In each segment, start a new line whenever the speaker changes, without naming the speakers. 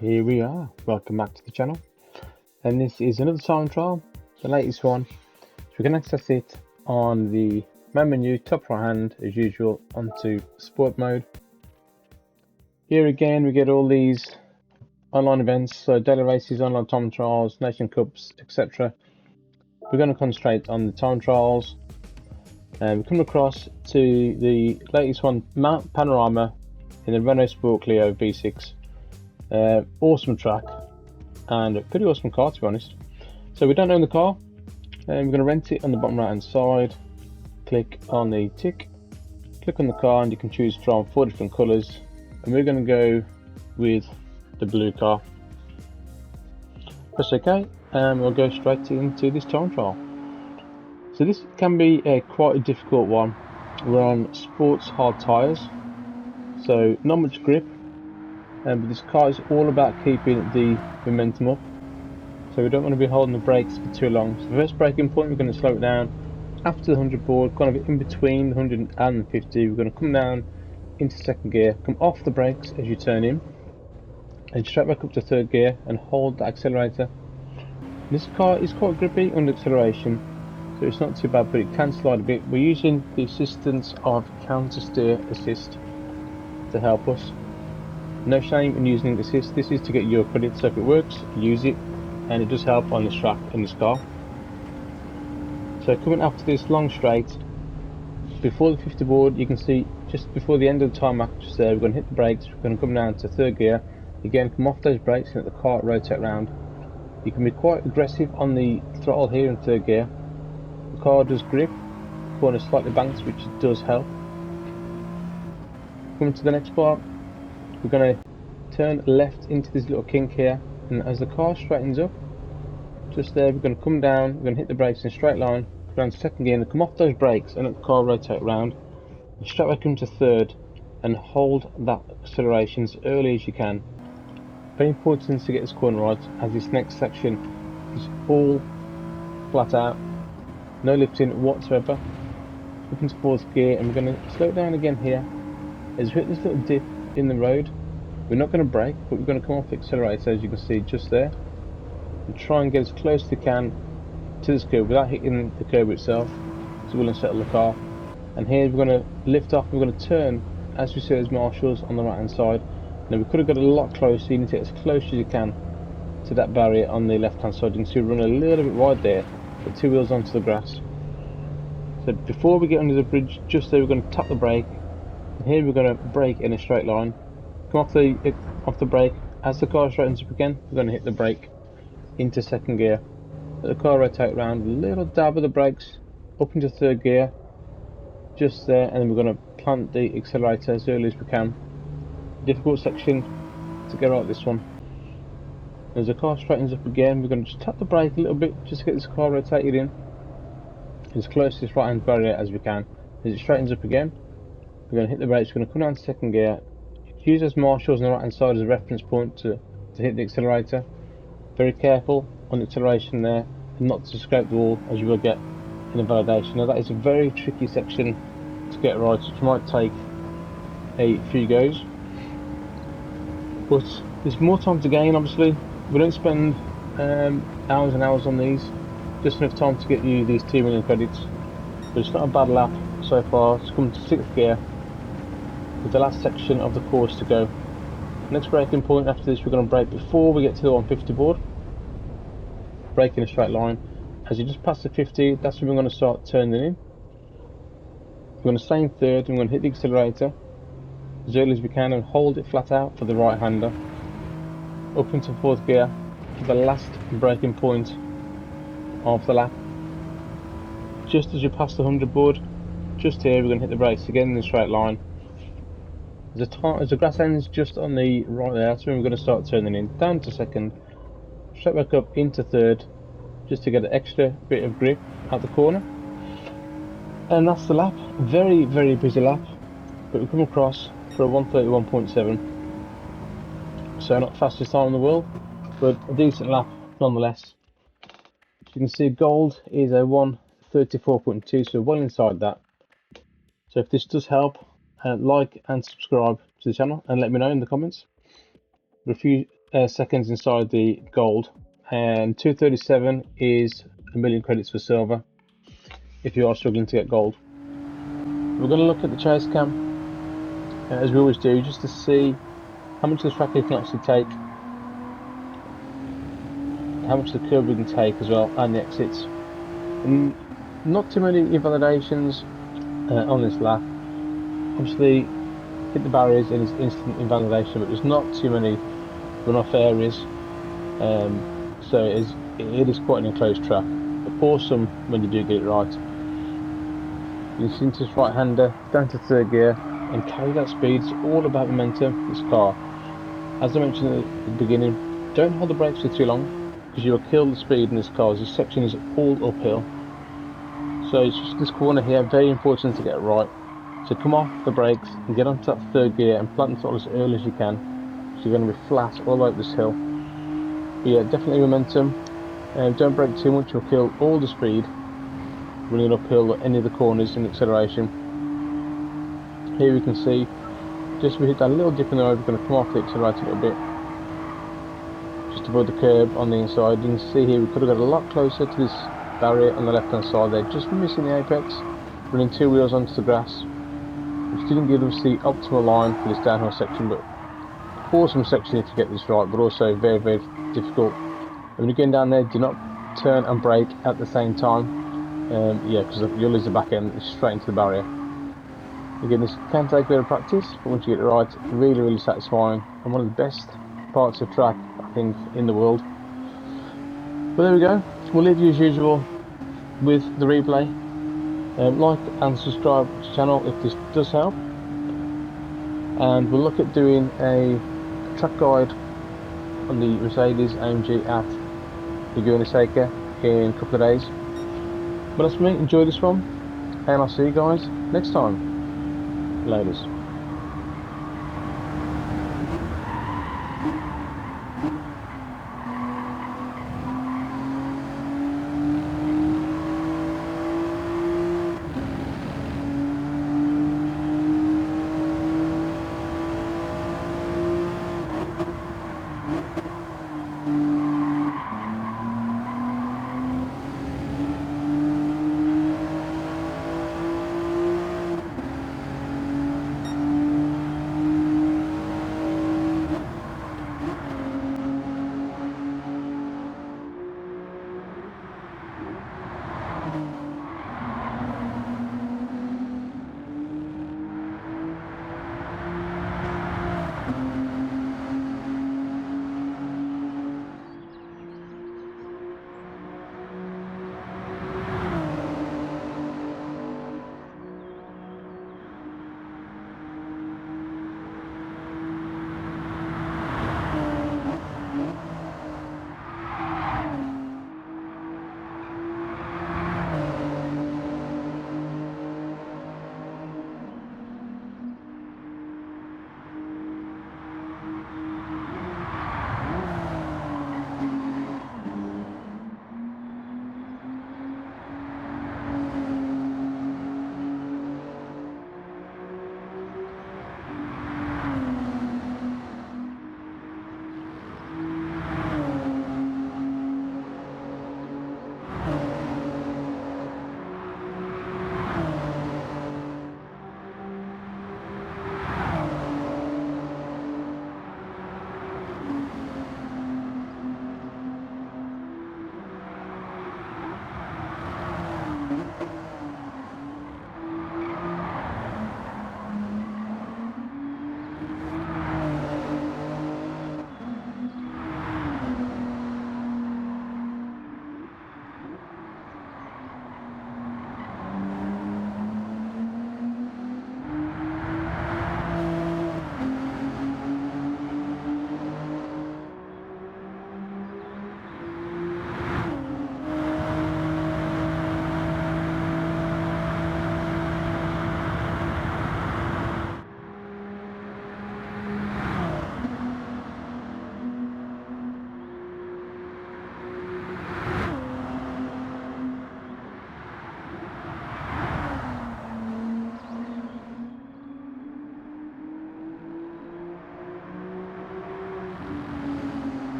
Here we are, welcome back to the channel, and this is another time trial, the latest one. So we can access it on the main menu, top right hand as usual, onto sport mode. Here again we get all these online events, so daily races, online time trials, nation cups, etc. We're going to concentrate on the time trials, and we come across to the latest one, Mount Panorama in the Renault Sport Clio V6. Awesome track and a pretty awesome car, to be honest. So we don't own the car, and we're going to rent it on the bottom right hand side. Click on the tick, click on the car, and you can choose from 4 different colours, and we're going to go with the blue car. Press OK, and we'll go straight into this time trial. So this can be quite a difficult one. We're on sports hard tyres, so not much grip. But this car is all about keeping the momentum up, so we don't want to be holding the brakes for too long. So the first braking point, we're going to slow it down after the 100 board, kind of in between the 100 and the 50. We're going to come down into second gear, come off the brakes as you turn in, and straight back up to third gear and hold the accelerator. This car is quite grippy under acceleration, so it's not too bad, but it can slide a bit. We're using the assistance of counter steer assist to help us. No shame in using assist. This is to get your credit, so if it works, use it, and it does help on this track in this car. So coming after this long straight, before the 50 board, you can see just before the end of the tarmac, just there, we're going to hit the brakes. We're going to come down to third gear. Again, come off those brakes and let the car rotate around. You can be quite aggressive on the throttle here in third gear. The car does grip, corner slightly banked, which does help. Coming to the next part, we're going to turn left into this little kink here, and as the car straightens up, just there, we're going to come down, we're going to hit the brakes in a straight line, go down to second gear and come off those brakes and let the car rotate around, and straight back into third and hold that acceleration as early as you can. Very important to get this corner right, as this next section is all flat out, no lifting whatsoever. Up into fourth gear, and we're going to slow it down again here as we hit this little dip in the road. We're not going to brake, but we're going to come off the accelerator, as you can see just there, and try and get as close as we can to this curb without hitting the curb itself, so we'll unsettle the car. And here we're going to lift off, we're going to turn as we see those marshals on the right hand side. Now we could have got a lot closer, you need to get as close as you can to that barrier on the left hand side. You can see we run a little bit wide there, put two wheels onto the grass. So before we get under the bridge, just there, we're going to tap the brake, and here we're going to brake in a straight line. Come off the brake. As the car straightens up again, we're going to hit the brake into second gear. Let the car rotate around, a little dab of the brakes up into third gear, just there, and then we're going to plant the accelerator as early as we can. Difficult section to get right, this one. As the car straightens up again, we're going to just tap the brake a little bit just to get this car rotated in as close to this right hand barrier as we can. As it straightens up again, we're going to hit the brakes, we're going to come down to second gear. Use those marshals on the right hand side as a reference point to hit the accelerator. Very careful on the acceleration there, and not to scrape the wall as you will get in a validation. Now that is a very tricky section to get right, which might take a few goes, but there's more time to gain. Obviously we don't spend hours and hours on these, just enough time to get you these 2 million credits, but it's not a bad lap so far. It's come to 6th gear with the last section of the course to go. Next braking point after this, we're going to brake before we get to the 150 board. Brake in a straight line. As you just pass the 50, that's when we're going to start turning in. We're going to stay in third, and we're going to hit the accelerator as early as we can and hold it flat out for the right hander. Up into fourth gear for the last braking point of the lap. Just as you pass the 100 board, just here, we're going to hit the brakes again in a straight line. As the grass ends just on the right there, that's when we're going to start turning in. Down to second, straight back up into third, just to get an extra bit of grip at the corner. And that's the lap. Very, very busy lap, but we come across for a 1:31.7. So not the fastest time in the world, but a decent lap nonetheless. As you can see, gold is a 1:34.2, so well inside that. So if this does help, like and subscribe to the channel, and let me know in the comments. seconds inside the gold, and 237 is a million credits for silver if you are struggling to get gold. We're going to look at the chase cam, as we always do, just to see how much of the track we can actually take, how much of the curb we can take as well, and the exits. And not too many invalidations on this lap. Obviously, hit the barriers and it's instant invalidation, but there's not too many runoff areas. So it is quite an enclosed track, but awesome when you do get it right. You can see into this right-hander, down to third gear, and carry that speed. It's all about momentum, this car. As I mentioned at the beginning, don't hold the brakes for too long, because you'll kill the speed in this car. This section is all uphill. So it's just this corner here, very important to get it right. So come off the brakes and get onto that third gear and plant the throttle as early as you can. So you're going to be flat all over this hill. But yeah, definitely momentum. Don't brake too much, you'll kill all the speed running uphill at any of the corners in acceleration. Here we can see, just we hit that little dip in the road, we're going to come off the accelerator a little bit. Just to avoid the curb on the inside. You can see here we could have got a lot closer to this barrier on the left hand side there, just missing the apex, running two wheels onto the grass, which didn't give us the optimal line for this downhill section, but awesome section if you get this right, but also very, very difficult. And when you're going down there, do not turn and brake at the same time. Yeah, because you'll lose the back end straight into the barrier. Again, this can take a bit of practice, but once you get it right, really, really satisfying, and one of the best parts of track, I think, in the world. But there we go. We'll leave you as usual with the replay. Like and subscribe to the channel if this does help. And we'll look at doing a track guide on the Mercedes AMG at Laguna Seca in a couple of days. But that's for me. Enjoy this one, and I'll see you guys next time. Laters.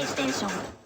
ステーション